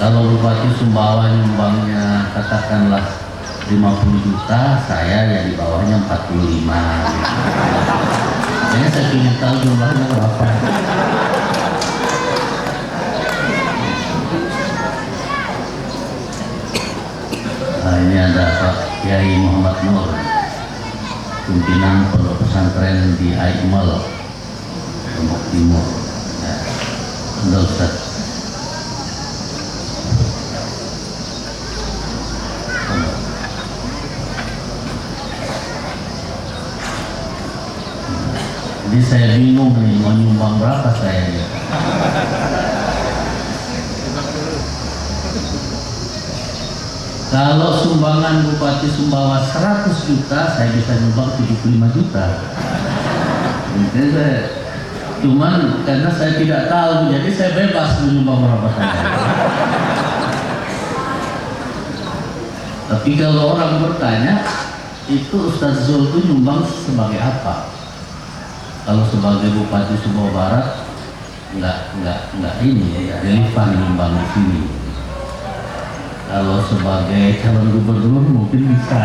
Kalau Bupati Sumbawa nyumbangnya katakanlah 50 juta, saya ya di bawahnya 45 gitu. Saya ingin tahu jumlahnya berapa. Nah, ini ada Pak Kiai Muhammad Nur, pimpinan pondok pesantren di Aimal, Lombok Timur. Ya, Anda Ustaz. Jadi saya bingung nih mau nyumbang berapa saya ya. Kalau sumbangan Bupati Sumbawa 100 juta, saya bisa nyumbang 75 juta. Jadi saya, cuman karena saya tidak tahu, jadi saya bebas menyumbang berapa saja. Tapi kalau orang bertanya, itu Ustaz Zul itu nyumbang sebagai apa? Kalau sebagai Bupati Sumbawa Barat, enggak relevan nyumbang di sini. Kalau sebagai calon gubernur mungkin bisa.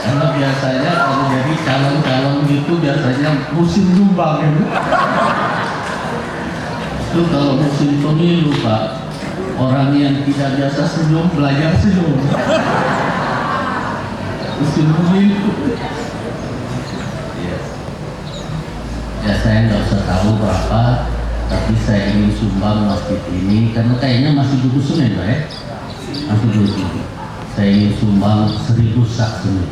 Karena biasanya kalau jadi calon-calon gitu biasanya musim nyumbang ya. Itu kalau musim pemilu Pak, orang yang tidak biasa senyum belajar senyum. Musim pemilu. Ya saya nggak usah tahu berapa, tapi saya ingin sumbang masjid ini karena kayaknya masih butuh semen Pak ya, masih butuh. Saya ingin sumbang 1000 sak semen.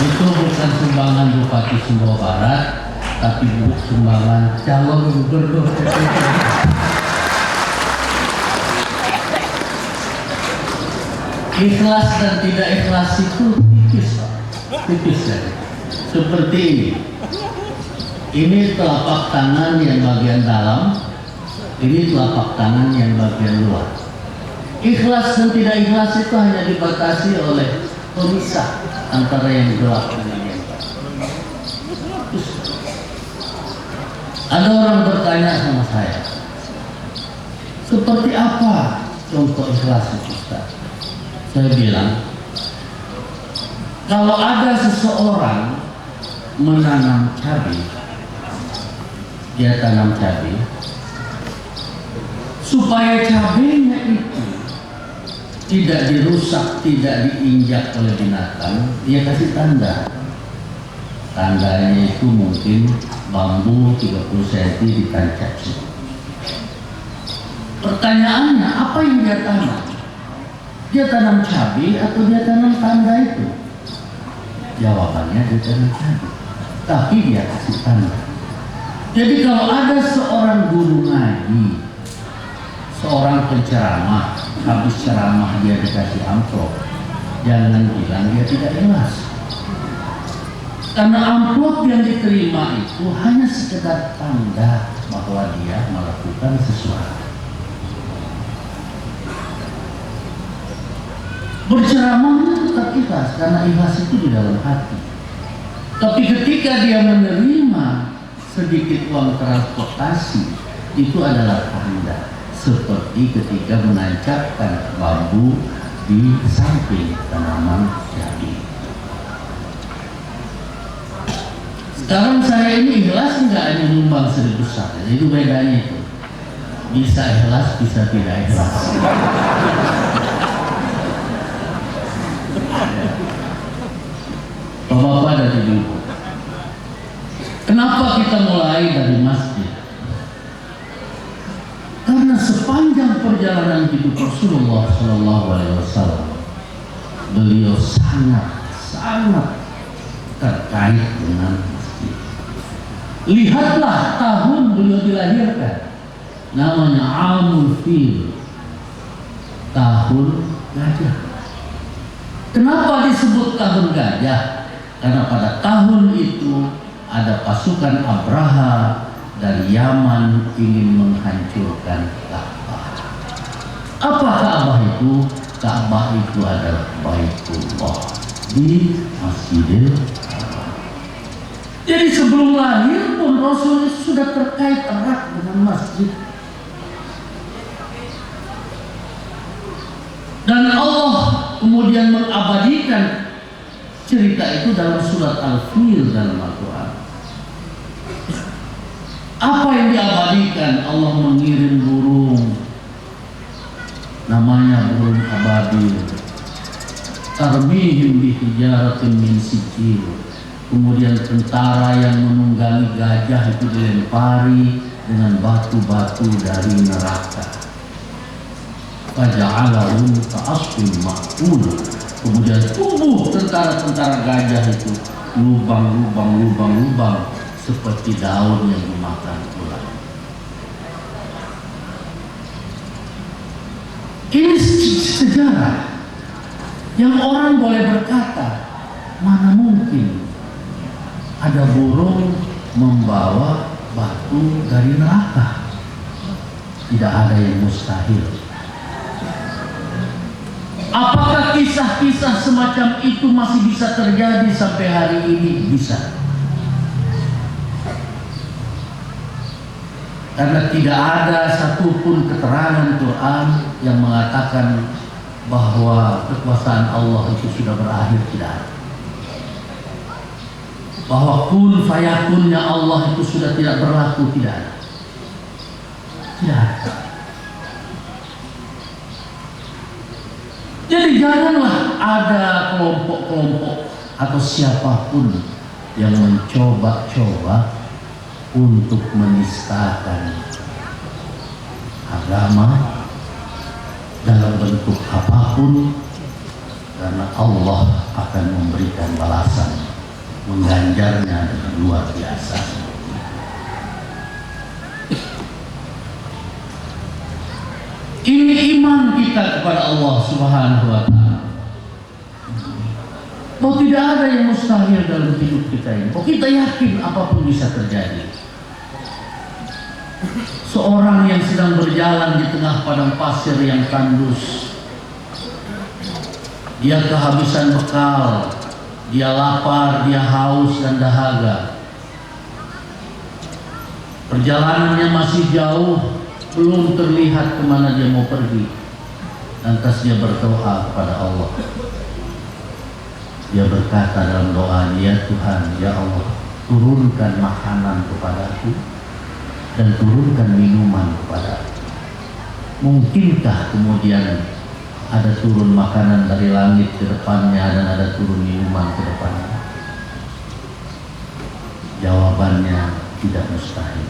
Itu bukan sumbangan Bupati Sumbawa Barat, tapi sumbangan calon gubernur. Ikhlas dan tidak ikhlas itu tipis ya. Seperti ini. Ini telapak tangan yang bagian dalam, ini telapak tangan yang bagian luar. Ikhlas dan tidak ikhlas itu hanya dibatasi oleh pemisah antara yang gelap dan yang terang. Ada orang bertanya sama saya, seperti apa contoh ikhlas itu Ustaz? Saya bilang, kalau ada seseorang menanam cabai, dia tanam cabai, supaya cabainya itu tidak dirusak, tidak diinjak oleh binatang, dia kasih tanda. Tandanya itu mungkin bambu 30 cm ditancap. Pertanyaannya, apa yang dia tanam? Dia tanam cabai atau dia tanam tanda itu? Jawabannya dia tanam cabai, tapi dia kasih tanda. Jadi kalau ada seorang guru ngaji, seorang penceramah, habis ceramah dia dikasih amplop, jangan bilang dia tidak ikhlas. Karena amplop yang diterima itu hanya sekedar tanda bahwa dia melakukan sesuatu. Berceramahnya tetap ikhlas karena ikhlas itu di dalam hati. Tapi ketika dia menerima sedikit uang transportasi, itu adalah tanda. Seperti ketika menancapkan bambu di samping tanaman cabai. Sekarang saya ini ikhlas enggak hanya nyumbang 1000 sak, itu bedanya itu. Bisa ikhlas, bisa tidak ikhlas. Bapak-bapak dan ibu, kenapa kita mulai dari masjid? Karena sepanjang perjalanan hidup Rasulullah SAW, beliau sangat terkait dengan masjid. Lihatlah tahun beliau dilahirkan, namanya Amul Fil, tahun gajah. Kenapa disebut tahun gajah? Karena pada tahun itu ada pasukan Abraha dari Yaman ingin menghancurkan Ka'bah. Apa Ka'bah itu? Ka'bah itu adalah Baitullah. di Masjidil Haram. Jadi sebelum lahir pun Rasul sudah terkait erat dengan masjid. Dan Allah kemudian mengabadikan cerita itu dalam surat Al-Fil dalam Al-Quran. Apa yang diabadikan? Allah mengirim burung, namanya burung ababil, tarmihim bihijaratin min sijil. Kemudian tentara yang menunggangi gajah itu dilempari dengan batu-batu dari neraka. Faja'alahum ka'asfin ma'kul. Kemudian tubuh tentara-tentara gajah itu lubang seperti daun yang dimakan ular. Ini sejarah yang orang boleh berkata, mana mungkin ada burung membawa batu dari neraka? Tidak ada yang mustahil. Apakah kisah-kisah semacam itu masih bisa terjadi sampai hari ini? Bisa. Karena tidak ada satupun keterangan Quran yang mengatakan bahwa kekuasaan Allah itu sudah berakhir. Tidak ada. Bahwa kun fayakunnya Allah itu sudah tidak berlaku. Tidak ada. Tidak ada. Jadi janganlah ada kelompok-kelompok atau siapapun yang mencoba-coba untuk menistakan agama dalam bentuk apapun, karena Allah akan memberikan balasan, mengganjarnya dengan luar biasa. Ini iman kita kepada Allah Subhanahu wa Ta'ala. Bahwa tidak ada yang mustahil dalam hidup kita ini. Bahwa kita yakin apapun bisa terjadi. Seorang yang sedang berjalan di tengah padang pasir yang tandus, dia kehabisan bekal, dia lapar, dia haus dan dahaga. Perjalanannya masih jauh, belum terlihat kemana dia mau pergi. Lantas dia berdoa kepada Allah. Dia berkata dalam doanya, ya Tuhan, ya Allah, turunkan makanan kepadaku dan turunkan minuman kepadaku. Mungkinkah kemudian ada turun makanan dari langit ke depannya dan ada turun minuman ke depannya? Jawabannya tidak mustahil.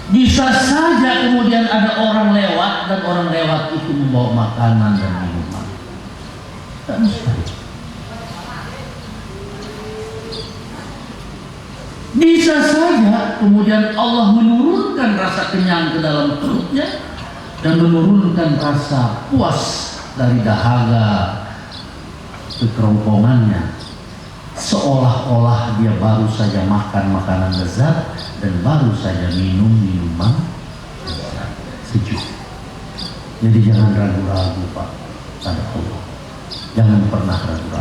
Bisa saja kemudian ada orang lewat dan orang lewat itu membawa makanan dan minuman. Tidak mustahil. Bisa saja kemudian Allah menurunkan rasa kenyang ke dalam perutnya dan menurunkan rasa puas dari dahaga ke kerongkongannya, seolah-olah dia baru saja makan makanan lezat dan baru saja minum minuman sejuk. Jadi jangan ragu-ragu Pak pada Allah. Jangan pernah ragu-ragu.